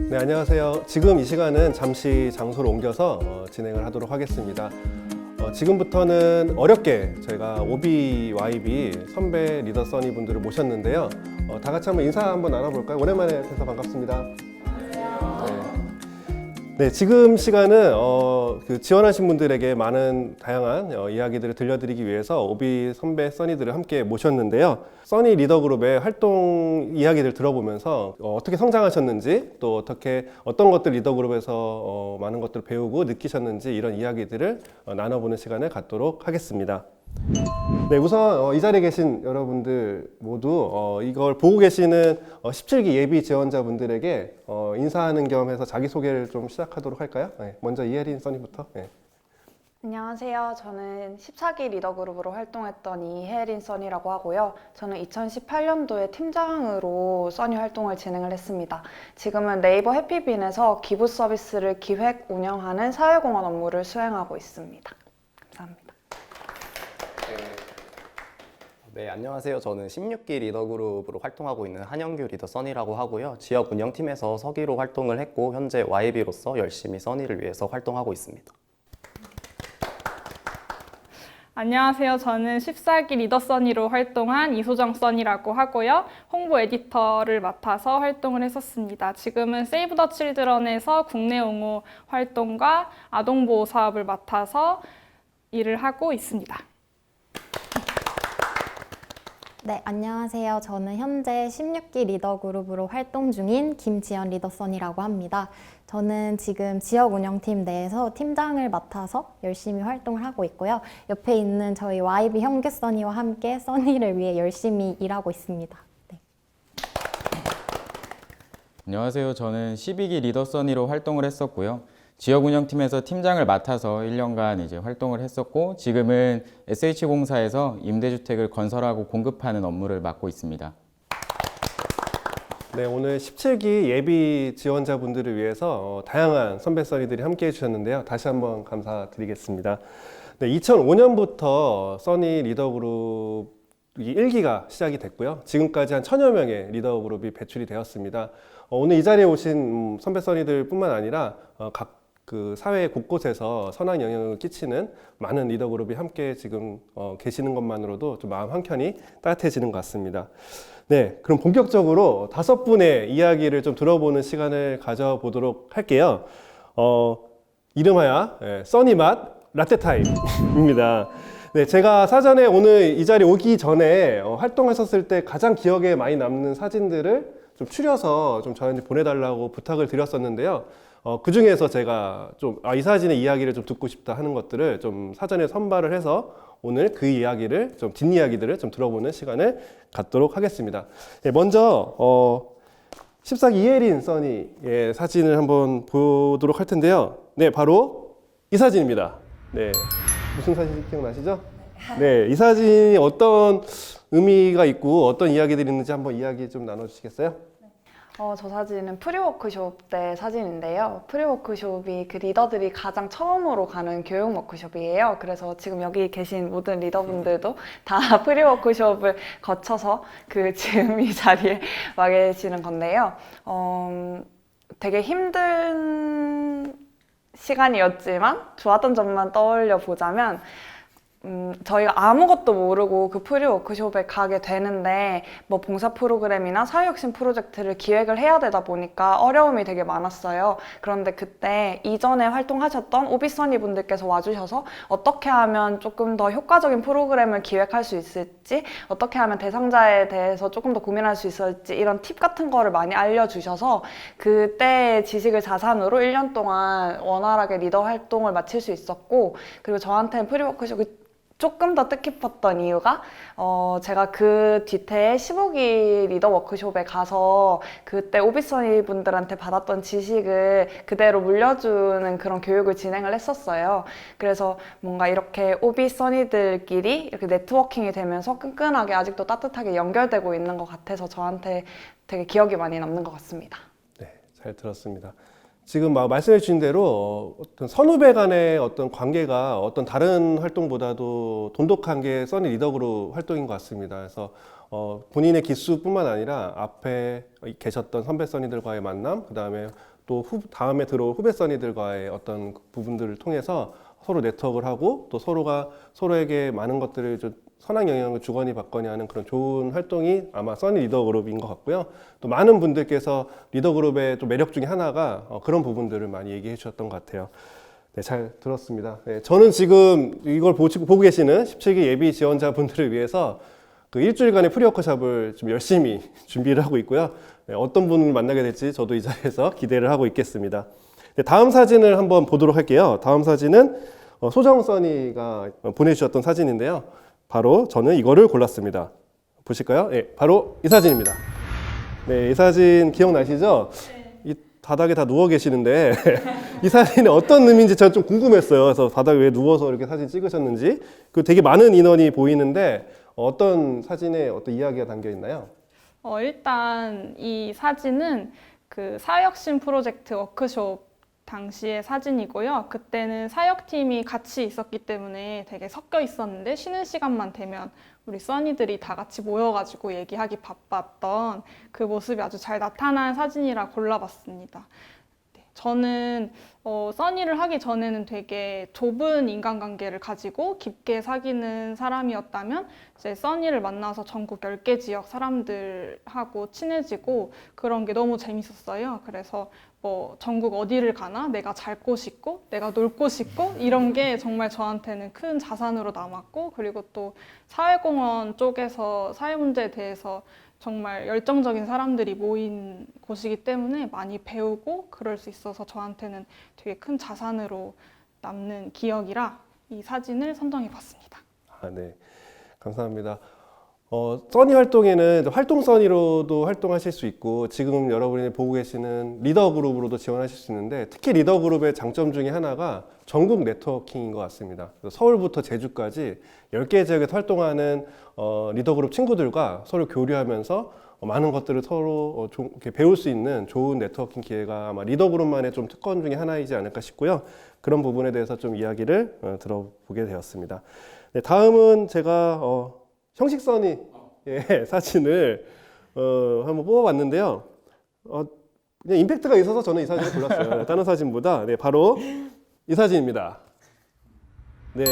네, 안녕하세요. 지금 이 시간은 잠시 장소를 옮겨서 진행을 하도록 하겠습니다. 지금부터는 어렵게 저희가 OBYB 선배 리더 써니 분들을 모셨는데요. 다 같이 한번 인사 한번 나눠볼까요? 오랜만에 뵈서 반갑습니다. 네, 지금 시간은 지원하신 분들에게 많은 다양한 이야기들을 들려드리기 위해서 오비 선배 써니들을 함께 모셨는데요. 써니 리더그룹의 활동 이야기를 들어보면서 어떻게 성장하셨는지, 또 어떤 것들 리더그룹에서 많은 것들을 배우고 느끼셨는지 이런 이야기들을 나눠보는 시간을 갖도록 하겠습니다. 네, 우선 이 자리에 계신 여러분들 모두 이걸 보고 계시는 17기 예비 지원자분들에게 인사하는 겸 해서 자기소개를 좀 시작하도록 할까요? 네, 먼저 이혜린 써니부터. 네. 안녕하세요. 저는 14기 리더그룹으로 활동했던 이혜린 써니라고 하고요. 저는 2018년도에 팀장으로 써니 활동을 진행을 했습니다. 지금은 네이버 해피빈에서 기부 서비스를 기획, 운영하는 사회공헌 업무를 수행하고 있습니다. 감사합니다. 네, 안녕하세요. 저는 16기 리더그룹으로 활동하고 있는 한영규 리더 써니라고 하고요. 지역 운영팀에서 서기로 활동을 했고 현재 YB로서 열심히 써니를 위해서 활동하고 있습니다. 안녕하세요. 저는 14기 리더 써니로 활동한 이소정 써니라고 하고요. 홍보 에디터를 맡아서 활동을 했었습니다. 지금은 세이브 더 칠드런에서 국내 옹호 활동과 아동보호 사업을 맡아서 일을 하고 있습니다. 네, 안녕하세요. 저는 현재 16기 리더그룹으로 활동 중인 김지연 리더선이라고 합니다. 저는 지금 지역 운영팀 내에서 팀장을 맡아서 열심히 활동을 하고 있고요. 옆에 있는 저희 YB 형규 써니와 함께 써니를 위해 열심히 일하고 있습니다. 네. 안녕하세요. 저는 12기 리더 써니로 활동을 했었고요. 지역 운영팀에서 팀장을 맡아서 1년간 이제 활동을 했었고 지금은 SH공사에서 임대주택을 건설하고 공급하는 업무를 맡고 있습니다. 네, 오늘 17기 예비 지원자분들을 위해서 다양한 선배 써니들이 함께 해주셨는데요. 다시 한번 감사드리겠습니다. 네, 2005년부터 써니 리더그룹 1기가 시작이 됐고요. 지금까지 한 1000여 명의 리더그룹이 배출이 되었습니다. 오늘 이 자리에 오신 선배 써니들 뿐만 아니라 각 사회 곳곳에서 선한 영향을 끼치는 많은 리더그룹이 함께 지금 계시는 것만으로도 좀 마음 한켠이 따뜻해지는 것 같습니다. 네, 그럼 본격적으로 5분의 이야기를 좀 들어보는 시간을 가져보도록 할게요. 이름하여 써니맛 라떼타임입니다. 네, 제가 사전에 오늘 이 자리에 오기 전에 활동하셨을 때 가장 기억에 많이 남는 사진들을 좀 추려서 좀 저한테 보내달라고 부탁을 드렸었는데요. 그 중에서 제가 좀 이 사진의 이야기를 좀 듣고 싶다 하는 것들을 좀 사전에 선발을 해서 오늘 그 이야기를 좀 뒷이야기들을 좀 들어보는 시간을 갖도록 하겠습니다. 네, 먼저 14기 이혜린 써니의 사진을 한번 보도록 할 텐데요. 네, 바로 이 사진입니다. 네, 무슨 사진인지 기억나시죠? 네, 이 사진이 어떤 의미가 있고 어떤 이야기들이 있는지 한번 이야기 좀 나눠주시겠어요? 저 사진은 프리워크숍 때 사진인데요. 프리워크숍이 그 리더들이 가장 처음으로 가는 교육 워크숍이에요. 그래서 지금 여기 계신 모든 리더분들도 다 프리워크숍을 거쳐서 지금 이 자리에 와 계시는 건데요. 되게 힘든 시간이었지만 좋았던 점만 떠올려 보자면 저희가 아무것도 모르고 그 프리 워크숍에 가게 되는데 뭐 봉사 프로그램이나 사회혁신 프로젝트를 기획을 해야 되다 보니까 어려움이 되게 많았어요. 그런데 그때 이전에 활동하셨던 오비써니 분들께서 와주셔서 어떻게 하면 조금 더 효과적인 프로그램을 기획할 수 있을지, 어떻게 하면 대상자에 대해서 조금 더 고민할 수 있을지 이런 팁 같은 거를 많이 알려주셔서 그때의 지식을 자산으로 1년 동안 원활하게 리더 활동을 마칠 수 있었고, 그리고 저한테는 프리 워크숍이 조금 더 뜻깊었던 이유가 제가 그 뒤태에 15기 리더 워크숍에 가서 그때 오비써니 분들한테 받았던 지식을 그대로 물려주는 그런 교육을 진행을 했었어요. 그래서 뭔가 이렇게 오비써니들끼리 이렇게 네트워킹이 되면서 끈끈하게 아직도 따뜻하게 연결되고 있는 것 같아서 저한테 되게 기억이 많이 남는 것 같습니다. 네, 잘 들었습니다. 지금 말씀해 주신 대로 어떤 선후배 간의 어떤 관계가 어떤 다른 활동보다도 돈독한 게 써니 리더그룹 활동인 것 같습니다. 그래서 본인의 기수뿐만 아니라 앞에 계셨던 선배 써니들과의 만남, 그 다음에 또 다음에 들어올 후배 써니들과의 어떤 부분들을 통해서 서로 네트워크를 하고 또 서로가 서로에게 많은 것들을 좀 선한 영향을 주거니 받거니 하는 그런 좋은 활동이 아마 써니 리더 그룹인 것 같고요. 또 많은 분들께서 리더 그룹의 좀 매력 중에 하나가 그런 부분들을 많이 얘기해 주셨던 것 같아요. 네, 잘 들었습니다. 네, 저는 지금 이걸 보고 계시는 17기 예비 지원자분들을 위해서 그 일주일간의 프리워크숍을 좀 열심히 준비를 하고 있고요. 네, 어떤 분을 만나게 될지 저도 이 자리에서 기대를 하고 있겠습니다. 네, 다음 사진을 한번 보도록 할게요. 다음 사진은 소정 써니가 보내주셨던 사진인데요. 바로 저는 이거를 골랐습니다. 보실까요? 네, 바로 이 사진입니다. 네, 이 사진 기억나시죠? 이 바닥에 다 누워 계시는데 이 사진이 어떤 의미인지 제가 좀 궁금했어요. 그래서 바닥에 왜 누워서 이렇게 사진 찍으셨는지. 그 되게 많은 인원이 보이는데 어떤 사진에 어떤 이야기가 담겨 있나요? 일단 이 사진은 그 사역신 프로젝트 워크숍 당시의 사진이고요. 그때는 사역팀이 같이 있었기 때문에 되게 섞여 있었는데 쉬는 시간만 되면 우리 써니들이 다 같이 모여가지고 얘기하기 바빴던 그 모습이 아주 잘 나타난 사진이라 골라봤습니다. 네, 저는 써니를 하기 전에는 되게 좁은 인간관계를 가지고 깊게 사귀는 사람이었다면 이제 써니를 만나서 전국 10개 지역 사람들하고 친해지고 그런 게 너무 재밌었어요. 그래서 뭐 전국 어디를 가나 내가 잘 곳 있고 내가 놀 곳 있고 이런 게 정말 저한테는 큰 자산으로 남았고, 그리고 또 사회공헌 쪽에서 사회 문제에 대해서 정말 열정적인 사람들이 모인 곳이기 때문에 많이 배우고 그럴 수 있어서 저한테는 되게 큰 자산으로 남는 기억이라 이 사진을 선정해 봤습니다. 아, 네. 감사합니다. 써니 활동에는 활동 써니로도 활동하실 수 있고 지금 여러분이 보고 계시는 리더 그룹으로도 지원하실 수 있는데 특히 리더 그룹의 장점 중에 하나가 전국 네트워킹인 것 같습니다. 서울부터 제주까지 10개 지역에서 활동하는 리더 그룹 친구들과 서로 교류하면서 많은 것들을 서로 이렇게 배울 수 있는 좋은 네트워킹 기회가 아마 리더 그룹만의 좀 특권 중에 하나이지 않을까 싶고요. 그런 부분에 대해서 좀 이야기를 들어보게 되었습니다. 네, 다음은 제가 형식 써니 사진을 한번 뽑아봤는데요. 그냥 임팩트가 있어서 저는 이 사진을 골랐어요. 다른 사진보다. 네, 바로 이 사진입니다. 네,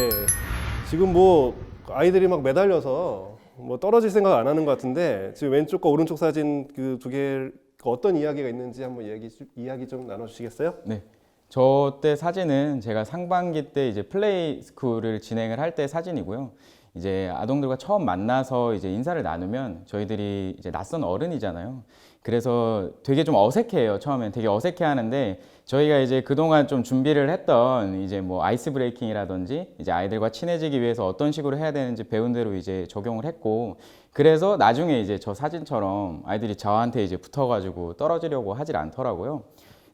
지금 뭐 아이들이 막 매달려서 뭐 떨어질 생각 안 하는 것 같은데 지금 왼쪽과 오른쪽 사진 그 두 개 어떤 이야기가 있는지 한번 이야기 좀 나눠주시겠어요? 네. 저 때 사진은 제가 상반기 때 이제 플레이 스쿨을 진행을 할 때 사진이고요. 이제 아동들과 처음 만나서 이제 인사를 나누면 저희들이 이제 낯선 어른이잖아요. 그래서 되게 좀 어색해요. 처음엔 되게 어색해 하는데 저희가 이제 그동안 좀 준비를 했던 이제 뭐 아이스 브레이킹이라든지 이제 아이들과 친해지기 위해서 어떤 식으로 해야 되는지 배운 대로 이제 적용을 했고, 그래서 나중에 이제 저 사진처럼 아이들이 저한테 이제 붙어가지고 떨어지려고 하질 않더라고요.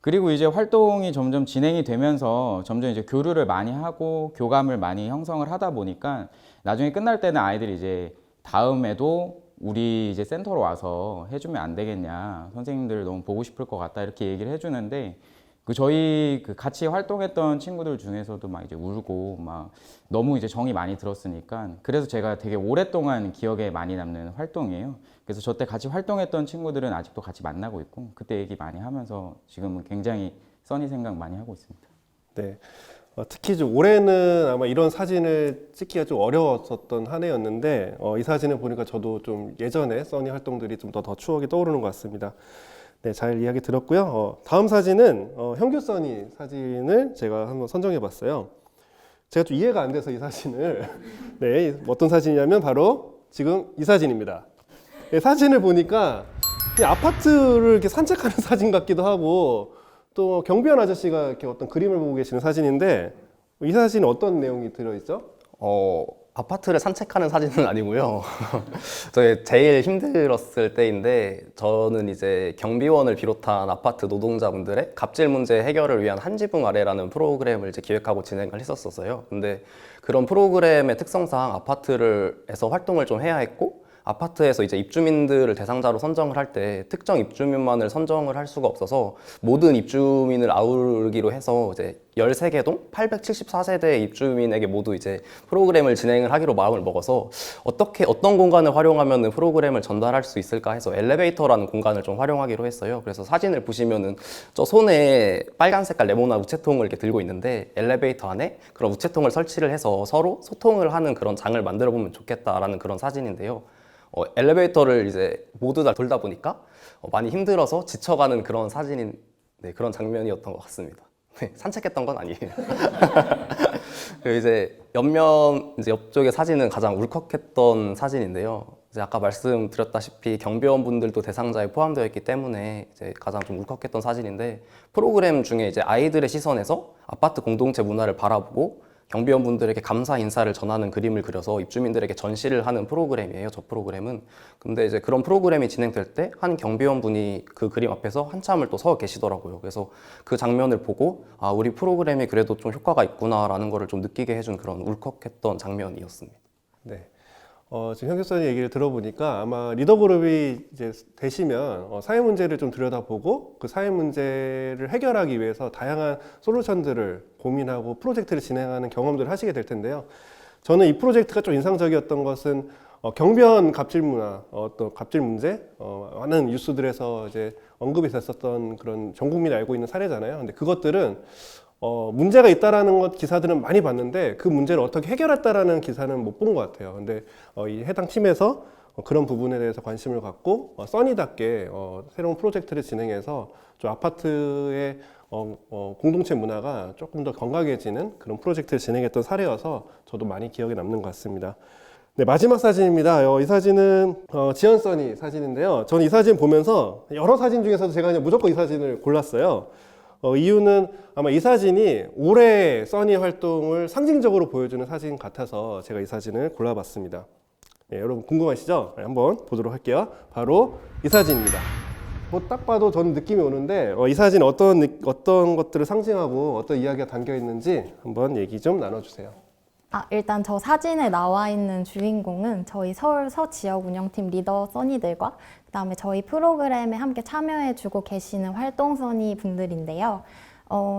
그리고 이제 활동이 점점 진행이 되면서 점점 이제 교류를 많이 하고 교감을 많이 형성을 하다 보니까 나중에 끝날 때는 아이들이 이제 다음에도 우리 이제 센터로 와서 해주면 안 되겠냐, 선생님들 너무 보고 싶을 것 같다 이렇게 얘기를 해주는데 저희 같이 활동했던 친구들 중에서도 막 이제 울고 막 너무 이제 정이 많이 들었으니까 그래서 제가 되게 오랫동안 기억에 많이 남는 활동이에요. 그래서 저 때 같이 활동했던 친구들은 아직도 같이 만나고 있고 그때 얘기 많이 하면서 지금은 굉장히 써니 생각 많이 하고 있습니다. 네. 특히 좀 올해는 아마 이런 사진을 찍기가 좀 어려웠었던 한 해였는데 이 사진을 보니까 저도 좀 예전에 써니 활동들이 좀 더 추억이 떠오르는 것 같습니다. 네, 잘 이야기 들었고요. 다음 사진은 형규 써니 사진을 제가 한번 선정해 봤어요. 제가 좀 이해가 안 돼서 이 사진을 네, 어떤 사진이냐면 바로 지금 이 사진입니다. 네, 사진을 보니까 그냥 아파트를 이렇게 산책하는 사진 같기도 하고 또 경비원 아저씨가 이렇게 어떤 그림을 보고 계시는 사진인데 이 사진은 어떤 내용이 들어있죠? 아파트를 산책하는 사진은 아니고요. 저희 제일 힘들었을 때인데 저는 이제 경비원을 비롯한 아파트 노동자분들의 갑질 문제 해결을 위한 한 지붕 아래라는 프로그램을 이제 기획하고 진행을 했었어요. 근데 그런 프로그램의 특성상 아파트에서 활동을 좀 해야 했고 아파트에서 이제 입주민들을 대상자로 선정을 할 때 특정 입주민만을 선정을 할 수가 없어서 모든 입주민을 아우르기로 해서 이제 13개 동 874세대 입주민에게 모두 이제 프로그램을 진행을 하기로 마음을 먹어서 어떤 공간을 활용하면 프로그램을 전달할 수 있을까 해서 엘리베이터라는 공간을 좀 활용하기로 했어요. 그래서 사진을 보시면은 저 손에 빨간 색깔 네모난 우체통을 이렇게 들고 있는데 엘리베이터 안에 그런 우체통을 설치를 해서 서로 소통을 하는 그런 장을 만들어 보면 좋겠다라는 그런 사진인데요. 엘리베이터를 이제 모두 다 돌다 보니까 많이 힘들어서 지쳐가는 그런 사진인 그런 장면이었던 것 같습니다. 네, 산책했던 건 아니에요. 그리고 이제 옆쪽의 사진은 가장 울컥했던 사진인데요. 이제 아까 말씀드렸다시피 경비원 분들도 대상자에 포함되어 있기 때문에 이제 가장 좀 울컥했던 사진인데 프로그램 중에 이제 아이들의 시선에서 아파트 공동체 문화를 바라보고 경비원 분들에게 감사 인사를 전하는 그림을 그려서 입주민들에게 전시를 하는 프로그램이에요. 저 프로그램은. 근데 이제 그런 프로그램이 진행될 때 한 경비원 분이 그 그림 앞에서 한참을 또 서 계시더라고요. 그래서 그 장면을 보고 아, 우리 프로그램이 그래도 좀 효과가 있구나라는 거를 좀 느끼게 해준 그런 울컥했던 장면이었습니다. 네. 지금 현 교수님 얘기를 들어보니까 아마 리더그룹이 이제 되시면 사회 문제를 좀 들여다보고 그 사회 문제를 해결하기 위해서 다양한 솔루션들을 고민하고 프로젝트를 진행하는 경험들을 하시게 될 텐데요. 저는 이 프로젝트가 좀 인상적이었던 것은 경비원 갑질 문화, 어떤 갑질 문제, 많은 뉴스들에서 이제 언급이 됐었던 그런 전 국민이 알고 있는 사례잖아요. 근데 그것들은 문제가 있다라는 것 기사들은 많이 봤는데 그 문제를 어떻게 해결했다라는 기사는 못 본 것 같아요. 근데 이 해당 팀에서 그런 부분에 대해서 관심을 갖고 써니답게 새로운 프로젝트를 진행해서 좀 아파트의 공동체 문화가 조금 더 건강해지는 그런 프로젝트를 진행했던 사례여서 저도 많이 기억에 남는 것 같습니다. 네, 마지막 사진입니다. 이 사진은 지연 써니 사진인데요. 저는 이 사진 보면서 여러 사진 중에서도 제가 그냥 무조건 이 사진을 골랐어요. 이유는 아마 이 사진이 올해 써니 활동을 상징적으로 보여주는 사진 같아서 제가 이 사진을 골라봤습니다. 네, 여러분 궁금하시죠? 네, 한번 보도록 할게요. 바로 이 사진입니다. 뭐 딱 봐도 저는 느낌이 오는데 이 사진 어떤 것들을 상징하고 어떤 이야기가 담겨 있는지 한번 얘기 좀 나눠주세요. 일단 저 사진에 나와 있는 주인공은 저희 서울 서지역 운영팀 리더 써니들과 그다음에 저희 프로그램에 함께 참여해주고 계시는 활동 써니 분들인데요.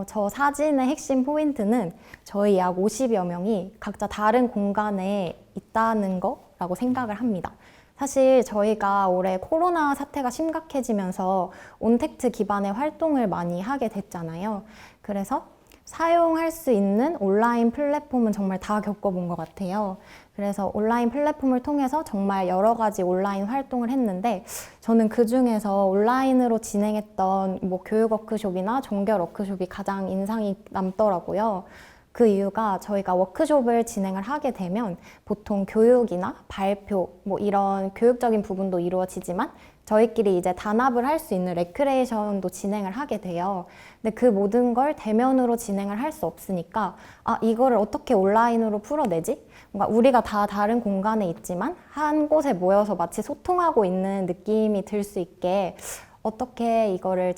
저 사진의 핵심 포인트는 저희 약 50여 명이 각자 다른 공간에 있다는 거라고 생각을 합니다. 사실 저희가 올해 코로나 사태가 심각해지면서 온택트 기반의 활동을 많이 하게 됐잖아요. 그래서 사용할 수 있는 온라인 플랫폼은 정말 다 겪어본 것 같아요. 그래서 온라인 플랫폼을 통해서 정말 여러 가지 온라인 활동을 했는데 저는 그 중에서 온라인으로 진행했던 교육 워크숍이나 종결 워크숍이 가장 인상이 남더라고요. 그 이유가 저희가 워크숍을 진행을 하게 되면 보통 교육이나 발표 이런 교육적인 부분도 이루어지지만 저희끼리 이제 단합을 할 수 있는 레크레이션도 진행을 하게 돼요. 근데 그 모든 걸 대면으로 진행을 할 수 없으니까 이거를 어떻게 온라인으로 풀어내지? 뭔가 우리가 다 다른 공간에 있지만 한 곳에 모여서 마치 소통하고 있는 느낌이 들 수 있게 어떻게 이거를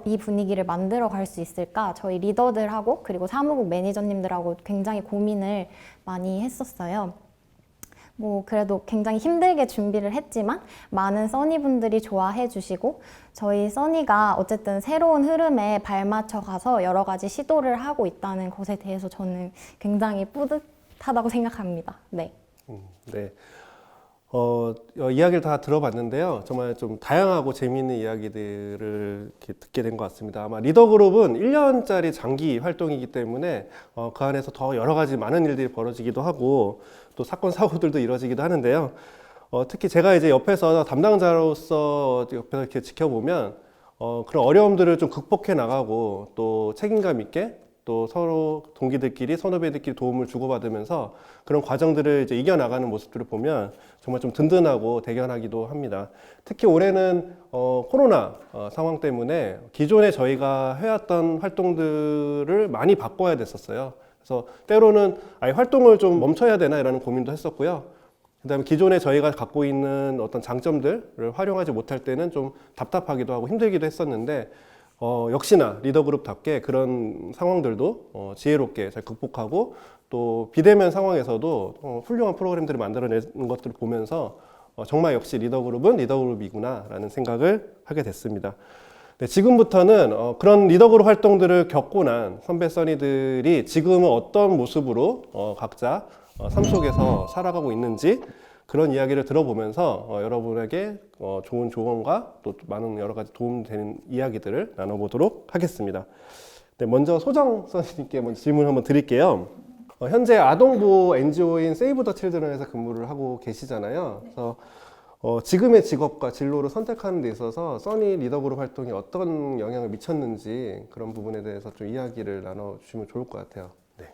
이 분위기를 만들어 갈 수 있을까? 저희 리더들하고 그리고 사무국 매니저님들하고 굉장히 고민을 많이 했었어요. 그래도 굉장히 힘들게 준비를 했지만 많은 써니분들이 좋아해 주시고 저희 써니가 어쨌든 새로운 흐름에 발맞춰 가서 여러 가지 시도를 하고 있다는 것에 대해서 저는 굉장히 뿌듯하다고 생각합니다. 네. 네. 이야기를 다 들어봤는데요. 정말 좀 다양하고 재미있는 이야기들을 이렇게 듣게 된 것 같습니다. 아마 리더그룹은 1년짜리 장기 활동이기 때문에 그 안에서 더 여러 가지 많은 일들이 벌어지기도 하고 또 사건, 사고들도 이루어지기도 하는데요. 특히 제가 이제 옆에서 담당자로서 옆에서 이렇게 지켜보면 그런 어려움들을 좀 극복해 나가고 또 책임감 있게 또 서로 동기들끼리 선후배들끼리 도움을 주고받으면서 그런 과정들을 이제 이겨나가는 모습들을 보면 정말 좀 든든하고 대견하기도 합니다. 특히 올해는 코로나 상황 때문에 기존에 저희가 해왔던 활동들을 많이 바꿔야 됐었어요. 그래서 때로는 아예 활동을 좀 멈춰야 되나 이라는 고민도 했었고요. 그다음에 기존에 저희가 갖고 있는 어떤 장점들을 활용하지 못할 때는 좀 답답하기도 하고 힘들기도 했었는데 역시나 리더그룹답게 그런 상황들도 지혜롭게 잘 극복하고 또 비대면 상황에서도 훌륭한 프로그램들을 만들어내는 것들을 보면서 정말 역시 리더그룹은 리더그룹이구나 라는 생각을 하게 됐습니다. 네, 지금부터는 그런 리더그룹 활동들을 겪고 난 선배 써니들이 지금은 어떤 모습으로 각자 삶 속에서 살아가고 있는지 그런 이야기를 들어보면서 여러분에게 좋은 조언과 또 많은 여러 가지 도움되는 이야기들을 나눠보도록 하겠습니다. 네, 먼저 소정 써니님께 먼저 질문 한번 드릴게요. 현재 아동보호 NGO인 세이브 더 칠드런에서 근무를 하고 계시잖아요. 그래서 지금의 직업과 진로를 선택하는 데 있어서 써니 리더그룹 활동이 어떤 영향을 미쳤는지 그런 부분에 대해서 좀 이야기를 나눠주시면 좋을 것 같아요. 네.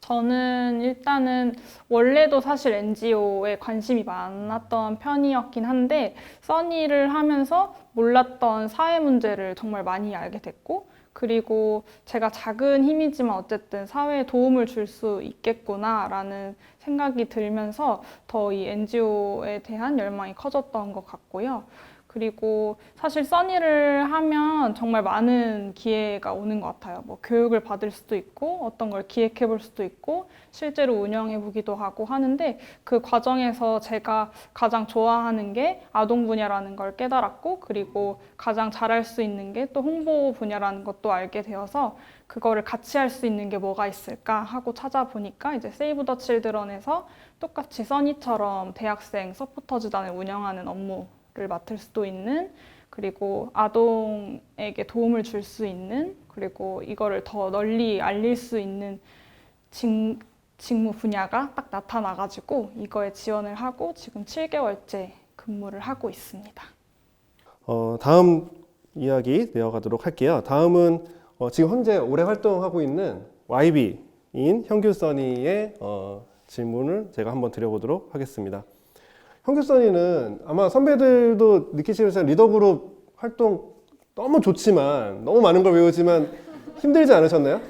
저는 일단은 원래도 사실 NGO에 관심이 많았던 편이었긴 한데 써니를 하면서 몰랐던 사회 문제를 정말 많이 알게 됐고 그리고 제가 작은 힘이지만 어쨌든 사회에 도움을 줄 수 있겠구나라는 생각이 들면서 더 이 NGO에 대한 열망이 커졌던 것 같고요. 그리고 사실 써니를 하면 정말 많은 기회가 오는 것 같아요. 뭐 교육을 받을 수도 있고 어떤 걸 기획해 볼 수도 있고 실제로 운영해 보기도 하고 하는데 그 과정에서 제가 가장 좋아하는 게 아동 분야라는 걸 깨달았고 그리고 가장 잘할 수 있는 게 또 홍보 분야라는 것도 알게 되어서 그거를 같이 할 수 있는 게 뭐가 있을까 하고 찾아보니까 이제 세이브 더 칠드런에서 똑같이 써니처럼 대학생 서포터즈단을 운영하는 업무를 맡을 수도 있는 그리고 아동에게 도움을 줄 수 있는 그리고 이거를 더 널리 알릴 수 있는 직무 분야가 딱 나타나가지고 이거에 지원을 하고 지금 7개월째 근무를 하고 있습니다. 다음 이야기 이어가도록 할게요. 다음은 지금 현재 오래 활동하고 있는 YB인 형규 써니의 질문을 제가 한번 드려보도록 하겠습니다. 형규 써니는 아마 선배들도 느끼시겠지만 리더그룹 활동 너무 좋지만 너무 많은 걸 외우지만 힘들지 않으셨나요?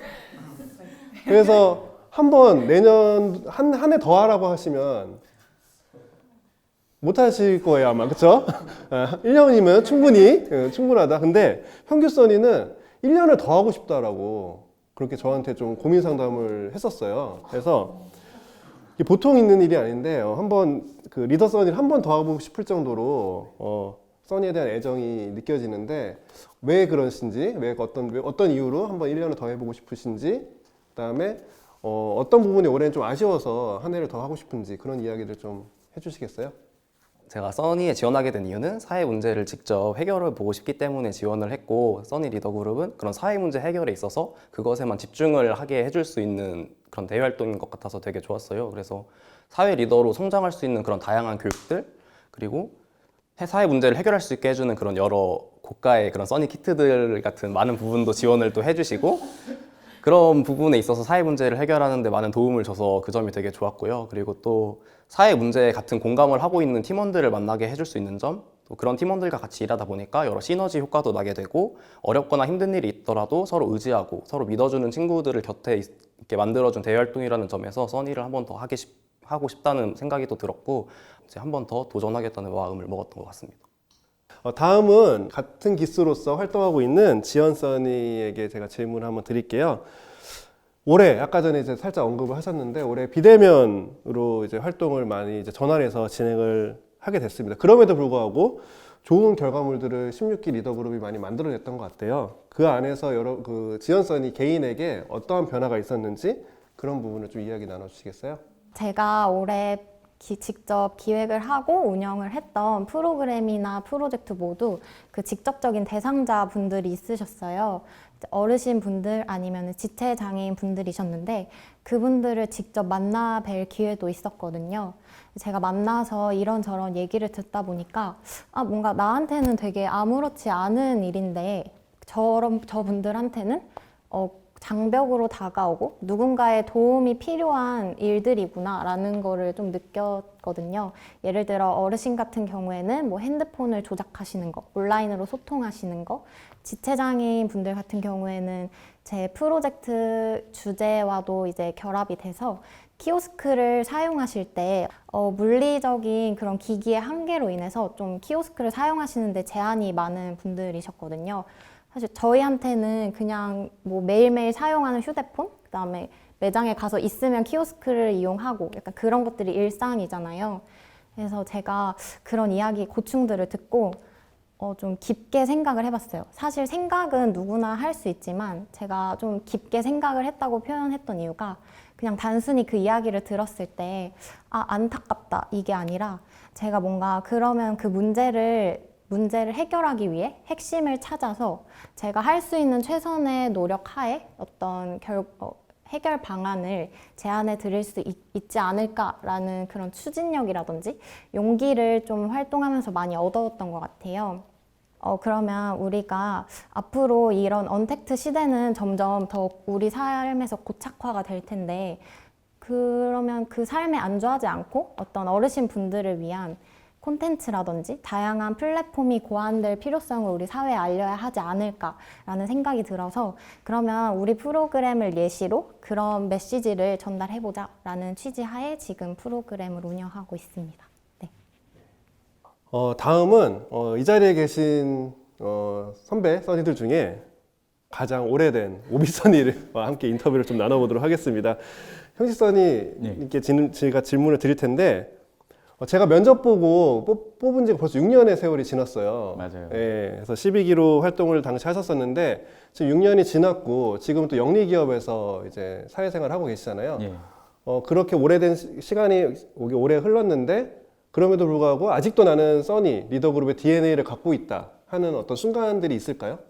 그래서 한번 내년 한 해 더 하라고 하시면 못 하실 거예요 아마. 그쵸? 1년이면 충분하다. 근데 형규 써니는 1년을 더 하고 싶다라고 그렇게 저한테 좀 고민 상담을 했었어요. 그래서 이게 보통 있는 일이 아닌데 한번 그 리더 써니를 한 번 더 하고 싶을 정도로 써니에 대한 애정이 느껴지는데 왜 그러신지, 왜 어떤 이유로 한번 1년을 더 해보고 싶으신지, 그다음에 어떤 부분이 올해는 좀 아쉬워서 한 해를 더 하고 싶은지 그런 이야기를 좀 해주시겠어요? 제가 써니에 지원하게 된 이유는 사회 문제를 직접 해결해 보고 싶기 때문에 지원을 했고 써니 리더그룹은 그런 사회 문제 해결에 있어서 그것에만 집중을 하게 해줄 수 있는 그런 대외 활동인 것 같아서 되게 좋았어요. 그래서 사회 리더로 성장할 수 있는 그런 다양한 교육들 그리고 사회 문제를 해결할 수 있게 해주는 그런 여러 고가의 그런 써니 키트들 같은 많은 부분도 지원을 또 해주시고 그런 부분에 있어서 사회 문제를 해결하는 데 많은 도움을 줘서 그 점이 되게 좋았고요. 그리고 또 사회 문제에 같은 공감을 하고 있는 팀원들을 만나게 해줄 수 있는 점, 또 그런 팀원들과 같이 일하다 보니까 여러 시너지 효과도 나게 되고 어렵거나 힘든 일이 있더라도 서로 의지하고 서로 믿어주는 친구들을 곁에 있게 만들어준 대외 활동이라는 점에서 써니를 한 번 더 하고 싶다는 생각이 또 들었고 이제 한 번 더 도전하겠다는 마음을 먹었던 것 같습니다. 다음은 같은 기수로서 활동하고 있는 지연 써니에게 제가 질문을 한번 드릴게요. 올해 아까 전에 이제 살짝 언급을 하셨는데 올해 비대면으로 이제 활동을 많이 이제 전환해서 진행을 하게 됐습니다. 그럼에도 불구하고 좋은 결과물들을 16기 리더그룹이 많이 만들어냈던 것 같아요. 그 안에서 지연 써니 개인에게 어떠한 변화가 있었는지 그런 부분을 좀 이야기 나눠주시겠어요? 제가 올해 직접 기획을 하고 운영을 했던 프로그램이나 프로젝트 모두 그 직접적인 대상자 분들이 있으셨어요. 어르신 분들 아니면 지체 장애인 분들이셨는데 그분들을 직접 만나 뵐 기회도 있었거든요. 제가 만나서 이런저런 얘기를 듣다 보니까 뭔가 나한테는 되게 아무렇지 않은 일인데 저분들한테는 장벽으로 다가오고 누군가의 도움이 필요한 일들이구나 라는 거를 좀 느꼈거든요. 예를 들어 어르신 같은 경우에는 뭐 핸드폰을 조작하시는 거, 온라인으로 소통하시는 거, 지체장애인 분들 같은 경우에는 제 프로젝트 주제와도 이제 결합이 돼서 키오스크를 사용하실 때 물리적인 그런 기기의 한계로 인해서 좀 키오스크를 사용하시는데 제한이 많은 분들이셨거든요. 사실 저희한테는 그냥 뭐 매일매일 사용하는 휴대폰, 그다음에 매장에 가서 있으면 키오스크를 이용하고 약간 그런 것들이 일상이잖아요. 그래서 제가 그런 이야기, 고충들을 듣고 좀 깊게 생각을 해봤어요. 사실 생각은 누구나 할 수 있지만 제가 좀 깊게 생각을 했다고 표현했던 이유가 그냥 단순히 그 이야기를 들었을 때 안타깝다 이게 아니라 제가 뭔가 그러면 그 문제를 해결하기 위해 핵심을 찾아서 제가 할 수 있는 최선의 노력하에 어떤 해결 방안을 제안해 드릴 수 있지 않을까라는 그런 추진력이라든지 용기를 좀 활동하면서 많이 얻었던 것 같아요. 그러면 우리가 앞으로 이런 언택트 시대는 점점 더 우리 삶에서 고착화가 될 텐데 그러면 그 삶에 안주하지 않고 어떤 어르신 분들을 위한 콘텐츠라든지 다양한 플랫폼이 고안될 필요성을 우리 사회에 알려야 하지 않을까라는 생각이 들어서 그러면 우리 프로그램을 예시로 그런 메시지를 전달해보자라는 취지하에 지금 프로그램을 운영하고 있습니다. 네. 다음은 이 자리에 계신 선배 써니들 중에 가장 오래된 오비 써니와 함께 인터뷰를 좀 나눠보도록 하겠습니다. 형식 써니님께 제가 질문을 드릴 텐데 제가 면접 보고 뽑은 지가 벌써 6년의 세월이 지났어요. 맞아요. 예, 그래서 12기로 활동을 당시 하셨었는데 지금 6년이 지났고 지금 또 영리기업에서 이제 사회생활을 하고 계시잖아요. 예. 그렇게 오래된 시간이 오래 흘렀는데 그럼에도 불구하고 아직도 나는 써니 리더그룹의 DNA를 갖고 있다 하는 어떤 순간들이 있을까요?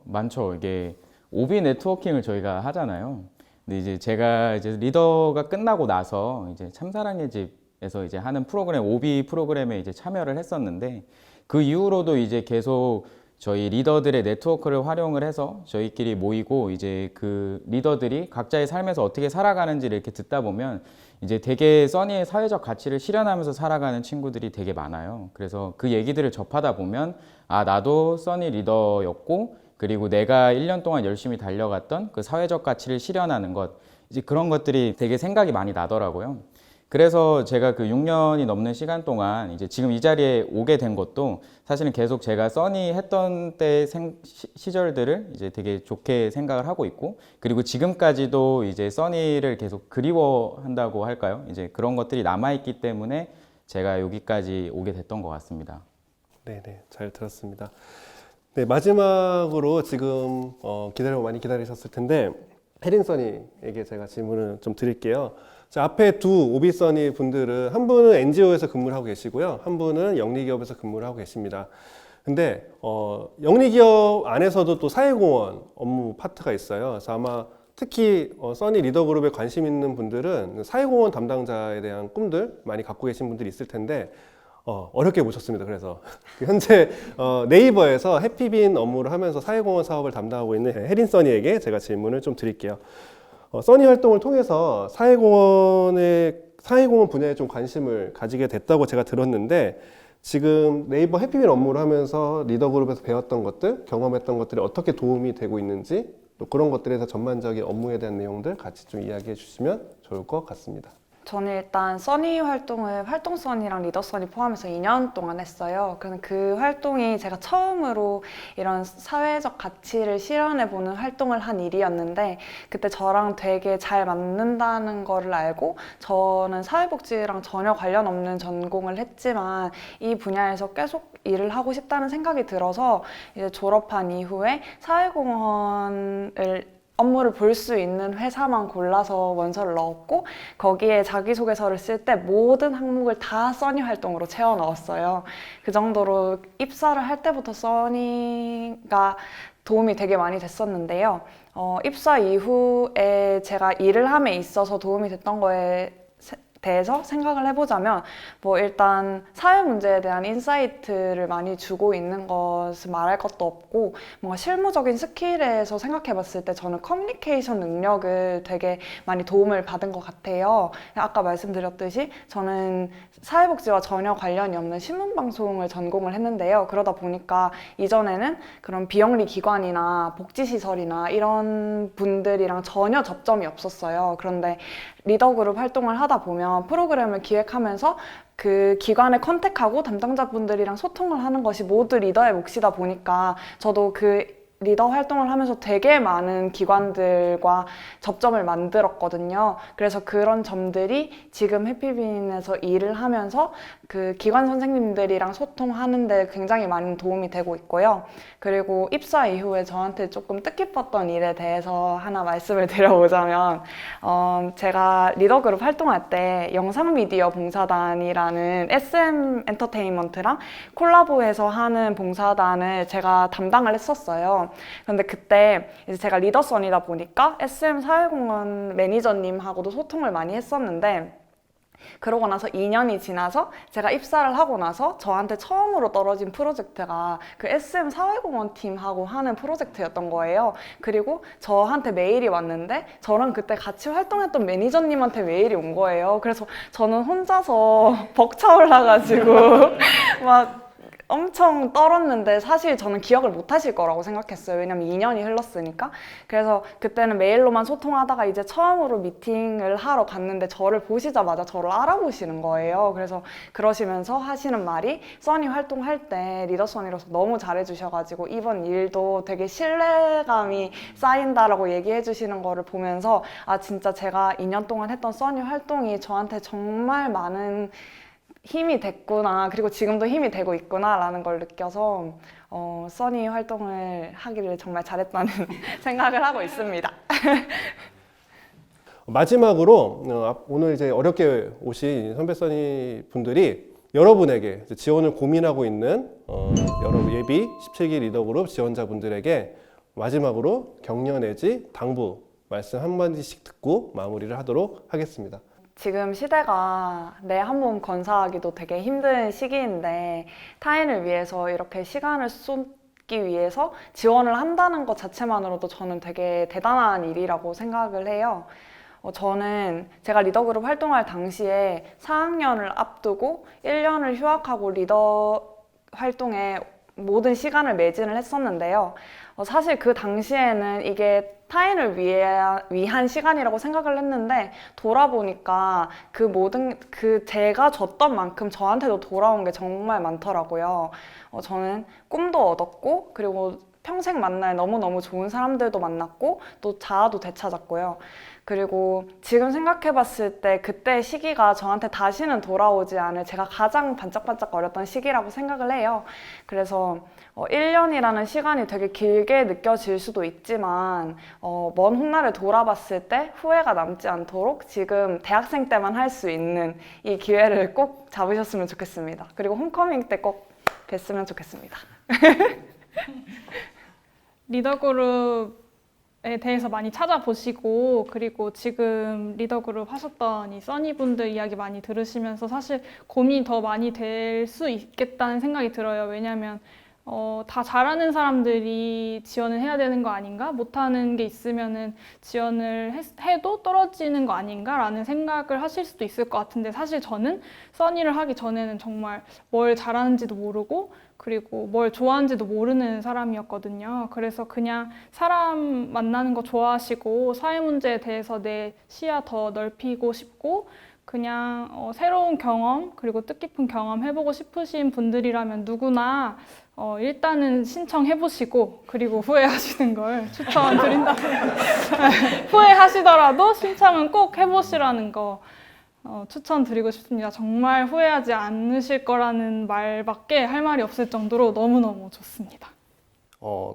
많죠. 이게 오비 네트워킹을 저희가 하잖아요. 근데 이제 제가 이제 리더가 끝나고 나서 이제 참사랑의 집에서 이제 하는 프로그램, 오비 프로그램에 이제 참여를 했었는데 그 이후로도 이제 계속 저희 리더들의 네트워크를 활용을 해서 저희끼리 모이고 이제 그 리더들이 각자의 삶에서 어떻게 살아가는지를 이렇게 듣다 보면 이제 되게 써니의 사회적 가치를 실현하면서 살아가는 친구들이 되게 많아요. 그래서 그 얘기들을 접하다 보면 나도 써니 리더였고 그리고 내가 1년 동안 열심히 달려갔던 그 사회적 가치를 실현하는 것 이제 그런 것들이 되게 생각이 많이 나더라고요. 그래서 제가 그 6년이 넘는 시간 동안 이제 지금 이 자리에 오게 된 것도 사실은 계속 제가 써니 했던 때 시절들을 이제 되게 좋게 생각을 하고 있고 그리고 지금까지도 이제 써니를 계속 그리워한다고 할까요? 이제 그런 것들이 남아있기 때문에 제가 여기까지 오게 됐던 것 같습니다. 네네, 잘 들었습니다. 네, 마지막으로 지금 많이 기다리셨을 텐데 혜린 써니에게 제가 질문을 좀 드릴게요. 자, 앞에 두 오비 써니 분들은 한 분은 NGO에서 근무를 하고 계시고요. 한 분은 영리기업에서 근무를 하고 계십니다. 근데 영리기업 안에서도 또 사회공헌 업무 파트가 있어요. 그래서 아마 특히 써니 리더그룹에 관심 있는 분들은 사회공헌 담당자에 대한 꿈들 많이 갖고 계신 분들이 있을 텐데 어렵게 모셨습니다. 그래서 현재 네이버에서 해피빈 업무를 하면서 사회공헌 사업을 담당하고 있는 혜린 써니에게 제가 질문을 좀 드릴게요. 써니 활동을 통해서 사회공헌 분야에 좀 관심을 가지게 됐다고 제가 들었는데 지금 네이버 해피빈 업무를 하면서 리더그룹에서 배웠던 것들, 경험했던 것들이 어떻게 도움이 되고 있는지 또 그런 것들에 대해서 전반적인 업무에 대한 내용들 같이 좀 이야기해 주시면 좋을 것 같습니다. 저는 일단 써니 활동을 활동 써니랑 리더 써니 포함해서 2년 동안 했어요. 그래서 그 활동이 제가 처음으로 이런 사회적 가치를 실현해보는 활동을 한 일이었는데 그때 저랑 되게 잘 맞는다는 거를 알고 저는 사회복지랑 전혀 관련 없는 전공을 했지만 이 분야에서 계속 일을 하고 싶다는 생각이 들어서 이제 졸업한 이후에 사회공헌을 업무를 볼 수 있는 회사만 골라서 원서를 넣었고 거기에 자기소개서를 쓸 때 모든 항목을 다 써니 활동으로 채워 넣었어요. 그 정도로 입사를 할 때부터 써니가 도움이 되게 많이 됐었는데요. 입사 이후에 제가 일을 함에 있어서 도움이 됐던 거에 대해서 생각을 해보자면 일단 사회 문제에 대한 인사이트를 많이 주고 있는 것은 말할 것도 없고 뭔가 실무적인 스킬에서 생각해봤을 때 저는 커뮤니케이션 능력을 되게 많이 도움을 받은 것 같아요. 아까 말씀드렸듯이 저는 사회복지와 전혀 관련이 없는 신문방송을 전공을 했는데요. 그러다 보니까 이전에는 그런 비영리 기관이나 복지시설이나 이런 분들이랑 전혀 접점이 없었어요. 그런데 리더그룹 활동을 하다 보면 프로그램을 기획하면서 그 기관에 컨택하고 담당자분들이랑 소통을 하는 것이 모두 리더의 몫이다 보니까 저도 그 리더 활동을 하면서 되게 많은 기관들과 접점을 만들었거든요. 그래서 그런 점들이 지금 해피빈에서 일을 하면서 그 기관 선생님들이랑 소통하는데 굉장히 많은 도움이 되고 있고요. 그리고 입사 이후에 저한테 조금 뜻깊었던 일에 대해서 하나 말씀을 드려보자면, 제가 리더그룹 활동할 때 영상미디어 봉사단이라는 SM 엔터테인먼트랑 콜라보해서 하는 봉사단을 제가 담당을 했었어요. 근데 그때 이제 제가 리더선이다 보니까 SM 사회공헌 매니저님하고도 소통을 많이 했었는데, 그러고 나서 2년이 지나서 제가 입사를 하고 나서 저한테 처음으로 떨어진 프로젝트가 그 SM 사회공헌 팀하고 하는 프로젝트였던 거예요. 그리고 저한테 메일이 왔는데 저랑 그때 같이 활동했던 매니저님한테 메일이 온 거예요. 그래서 저는 혼자서 벅차올라가지고 막 엄청 떨었는데, 사실 저는 기억을 못 하실 거라고 생각했어요. 왜냐면 2년이 흘렀으니까. 그래서 그때는 메일로만 소통하다가 이제 처음으로 미팅을 하러 갔는데 저를 보시자마자 저를 알아보시는 거예요. 그래서 그러시면서 하시는 말이, 써니 활동할 때 리더 써니로서 너무 잘해주셔가지고 이번 일도 되게 신뢰감이 쌓인다라고 얘기해 주시는 거를 보면서, 아 진짜 제가 2년 동안 했던 써니 활동이 저한테 정말 많은 힘이 됐구나, 그리고 지금도 힘이 되고 있구나 라는 걸 느껴서 써니 활동을 하기를 정말 잘했다는 생각을 하고 있습니다. 마지막으로 오늘 이제 어렵게 오신 선배 써니 분들이 여러분에게 이제 지원을 고민하고 있는 여러 예비 17기 리더그룹 지원자분들에게 마지막으로 격려 내지 당부 말씀 한마디씩 듣고 마무리를 하도록 하겠습니다. 지금 시대가 내 한 몸 건사하기도 되게 힘든 시기인데, 타인을 위해서 이렇게 시간을 쏟기 위해서 지원을 한다는 것 자체만으로도 저는 되게 대단한 일이라고 생각을 해요. 저는 제가 리더그룹 활동할 당시에 4학년을 앞두고 1년을 휴학하고 리더 활동에 모든 시간을 매진을 했었는데요. 사실 그 당시에는 이게 타인을 위한 시간이라고 생각을 했는데, 돌아보니까 제가 줬던 만큼 저한테도 돌아온 게 정말 많더라고요. 저는 꿈도 얻었고, 그리고 평생 만날 너무너무 좋은 사람들도 만났고, 또 자아도 되찾았고요. 그리고 지금 생각해봤을 때 그때 시기가 저한테 다시는 돌아오지 않을 제가 가장 반짝반짝거렸던 시기라고 생각을 해요. 그래서 1년이라는 시간이 되게 길게 느껴질 수도 있지만 먼 훗날을 돌아봤을 때 후회가 남지 않도록 지금 대학생 때만 할 수 있는 이 기회를 꼭 잡으셨으면 좋겠습니다. 그리고 홈커밍 때 꼭 뵀으면 좋겠습니다. 리더그룹에 대해서 많이 찾아보시고, 그리고 지금 리더그룹 하셨던 이 써니분들 이야기 많이 들으시면서 사실 고민이 더 많이 될 수 있겠다는 생각이 들어요. 왜냐하면 다 잘하는 사람들이 지원을 해야 되는 거 아닌가? 못하는 게 있으면은 지원을 해도 떨어지는 거 아닌가? 라는 생각을 하실 수도 있을 것 같은데, 사실 저는 써니를 하기 전에는 정말 뭘 잘하는지도 모르고, 그리고 뭘 좋아하는지도 모르는 사람이었거든요. 그래서 그냥 사람 만나는 거 좋아하시고 사회 문제에 대해서 내 시야 더 넓히고 싶고, 그냥 새로운 경험, 그리고 뜻깊은 경험 해보고 싶으신 분들이라면 누구나 일단은 신청해보시고, 그리고 후회하시는 걸 추천드린다고 후회하시더라도 신청은 꼭 해보시라는 거 추천드리고 싶습니다. 정말 후회하지 않으실 거라는 말밖에 할 말이 없을 정도로 너무너무 좋습니다.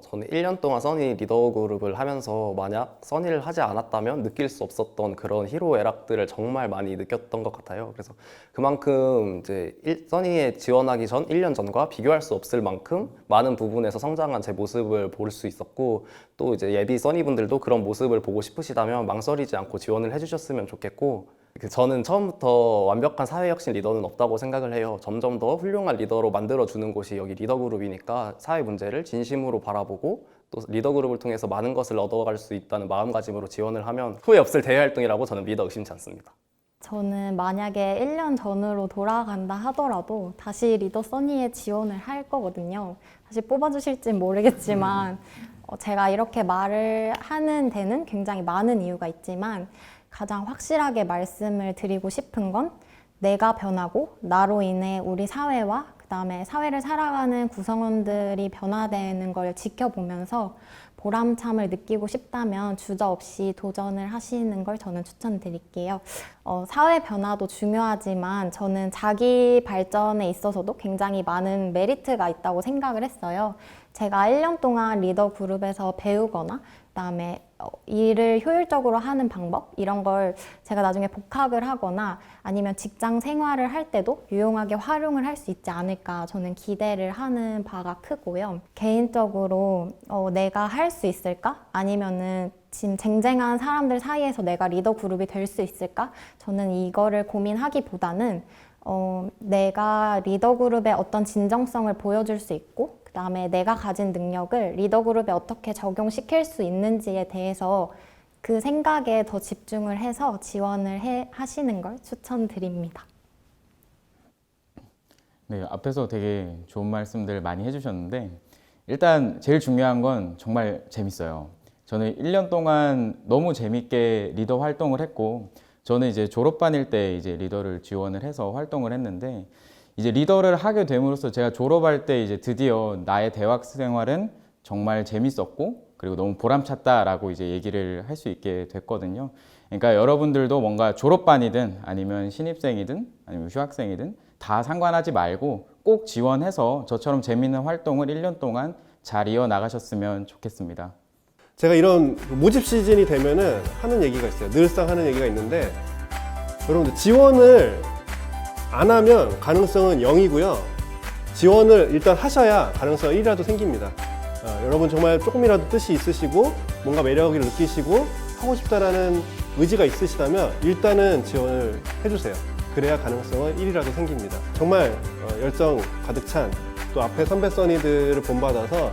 저는 1년 동안 써니 리더 그룹을 하면서 만약 써니를 하지 않았다면 느낄 수 없었던 그런 희로애락들을 정말 많이 느꼈던 것 같아요. 그래서 그만큼 이제 써니에 지원하기 전 1년 전과 비교할 수 없을 만큼 많은 부분에서 성장한 제 모습을 볼 수 있었고, 또 이제 예비 써니분들도 그런 모습을 보고 싶으시다면 망설이지 않고 지원을 해주셨으면 좋겠고, 저는 처음부터 완벽한 사회혁신 리더는 없다고 생각을 해요. 점점 더 훌륭한 리더로 만들어주는 곳이 여기 리더그룹이니까 사회 문제를 진심으로 바라보고 또 리더그룹을 통해서 많은 것을 얻어갈 수 있다는 마음가짐으로 지원을 하면 후회 없을 대외활동이라고 저는 믿어 의심치 않습니다. 저는 만약에 1년 전으로 돌아간다 하더라도 다시 리더 써니에 지원을 할 거거든요. 다시 뽑아주실진 모르겠지만 제가 이렇게 말을 하는 데는 굉장히 많은 이유가 있지만, 가장 확실하게 말씀을 드리고 싶은 건 내가 변하고 나로 인해 우리 사회와 그다음에 사회를 살아가는 구성원들이 변화되는 걸 지켜보면서 보람참을 느끼고 싶다면 주저없이 도전을 하시는 걸 저는 추천드릴게요. 사회 변화도 중요하지만 저는 자기 발전에 있어서도 굉장히 많은 메리트가 있다고 생각을 했어요. 제가 1년 동안 리더 그룹에서 배우거나 그다음에 일을 효율적으로 하는 방법 이런 걸 제가 나중에 복학을 하거나 아니면 직장 생활을 할 때도 유용하게 활용을 할 수 있지 않을까 저는 기대를 하는 바가 크고요. 개인적으로 내가 할 수 있을까? 아니면은 지금 쟁쟁한 사람들 사이에서 내가 리더 그룹이 될 수 있을까? 저는 이거를 고민하기보다는 내가 리더 그룹의 어떤 진정성을 보여줄 수 있고 그 다음에 내가 가진 능력을 리더 그룹에 어떻게 적용시킬 수 있는지에 대해서 그 생각에 더 집중을 해서 지원을 하시는 걸 추천드립니다. 네, 앞에서 되게 좋은 말씀들 많이 해주셨는데 일단 제일 중요한 건 정말 재밌어요. 저는 1년 동안 너무 재밌게 리더 활동을 했고 저는 이제 졸업반일 때 이제 리더를 지원을 해서 활동을 했는데 이제 리더를 하게 됨으로써 제가 졸업할 때 이제 드디어 나의 대학 생활은 정말 재밌었고 그리고 너무 보람찼다라고 이제 얘기를 할 수 있게 됐거든요. 그러니까 여러분들도 뭔가 졸업반이든 아니면 신입생이든 아니면 휴학생이든 다 상관하지 말고 꼭 지원해서 저처럼 재밌는 활동을 1년 동안 잘 이어나가셨으면 좋겠습니다. 제가 이런 모집 시즌이 되면은 하는 얘기가 있어요. 늘상 하는 얘기가 있는데 여러분들 지원을 안 하면 가능성은 0이고요. 지원을 일단 하셔야 가능성 1이라도 생깁니다. 여러분 정말 조금이라도 뜻이 있으시고 뭔가 매력을 느끼시고 하고 싶다라는 의지가 있으시다면 일단은 지원을 해주세요. 그래야 가능성은 1이라도 생깁니다. 정말 열정 가득 찬 또 앞에 선배 써니들을 본받아서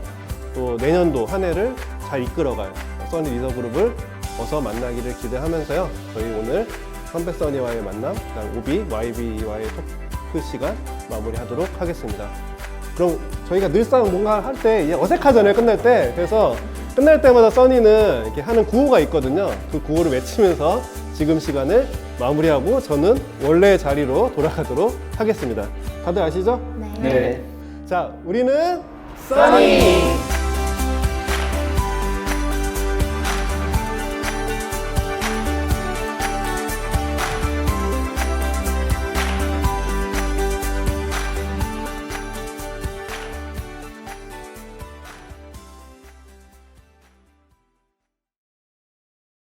또 내년도 한 해를 잘 이끌어갈 써니 리더 그룹을 어서 만나기를 기대하면서요. 저희 오늘 선배 써니와의 만남, 그다음 오비, YB와의 토크 시간 마무리하도록 하겠습니다. 그럼 저희가 늘상 뭔가 할 때 어색하잖아요, 끝날 때. 그래서 끝날 때마다 써니는 이렇게 하는 구호가 있거든요. 그 구호를 외치면서 지금 시간을 마무리하고 저는 원래 자리로 돌아가도록 하겠습니다. 다들 아시죠? 네. 네. 자, 우리는 써니!